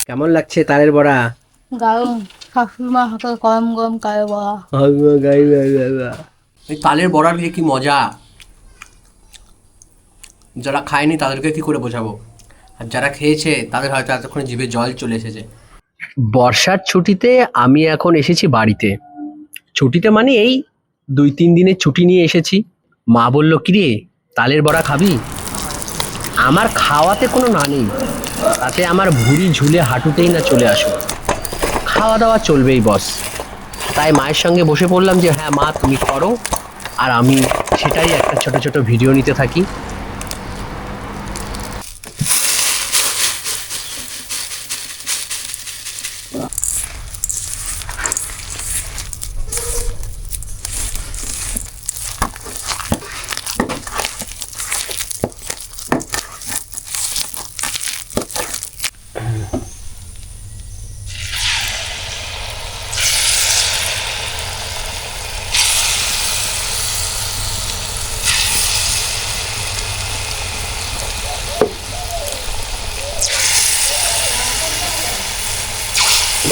কেমন লাগছে তালের বড়া? দারুণ। শাশুড়ি মা হাতে গরম গরম কারে বড়া। এই তালের বড়ার দিয়ে কি মজা, যারা খায়নি তাদেরকে কি করে বোঝাবো, আর যারা খেয়েছে তাদের হয়তো এতক্ষণে জিভে জল চলে এসেছে। বর্ষার ছুটিতে আমি এখন এসেছি বাড়িতে। ছুটিতে মানে এই 2-3 দিনের ছুটি নিয়ে এসেছি। মা বলল, কিরে তালের বড়া খাবি? আমার খাওয়াতে কোনো না নেই, তাতে আমার ভুঁড়ি ঝুলে হাঁটুতেই না চলে আসো, খাওয়া দাওয়া চলবেই বস। তাই মায়ের সঙ্গে বসে পড়লাম যে হ্যাঁ মা তুমি করো, আর আমি সেটাই একটা ছোট ছোট ভিডিও নিতে থাকি।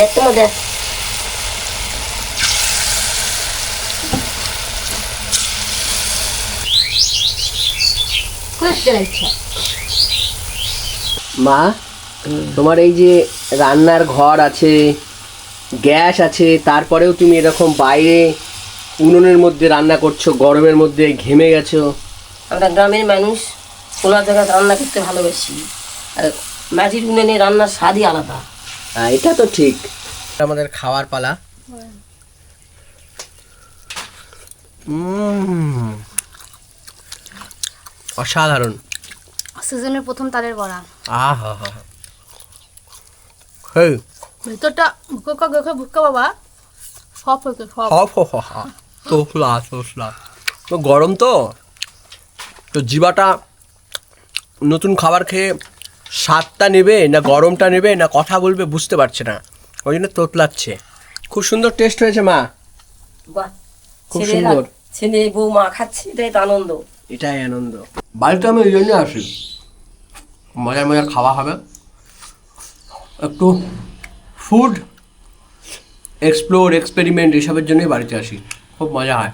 দেখতে দেখ মা, তোমার এই যে রান্নার ঘর আছে, গ্যাস আছে, তারপরেও তুমি এরকম বাইরে উনুনের মধ্যে রান্না করছো, গরমের মধ্যে ঘেমে গেছো। আমরা গ্রামের মানুষ খোলা জায়গায় রান্না করতে ভালোবাসি, আর মাটির উনুনে রান্নার স্বাদই আলাদা। হ্যাঁ, এটা তো ঠিক। আমাদের খাওয়ার পালা। অসাধারণ। সিজনের প্রথম তালের বড়া। আহা হা, হেই ভেতরটা ভুকা দেখে ভুকা বাবা সব হয়েছে সব। তোফলা তোফলা। তো গরম তো জিবাটা নতুন খাবার খেয়ে স্বাদটা নেবে না গরমটা নেবে না কথা বলবে বুঝতে পারছে না, ওই জন্য তোতলাচ্ছে। খুব সুন্দর টেস্ট হয়েছে মা, বাহ, খুব সুন্দর। ছেলে বউ মা খাচ্ছে, এটাই তো আনন্দ। এটাই আনন্দ। বাড়িতে আমি ওই জন্য আসি, মজার মজার খাওয়া হবে, একটু ফুড এক্সপ্লোর এক্সপেরিমেন্ট এসবের জন্যই বাড়িতে আসি, খুব মজা হয়।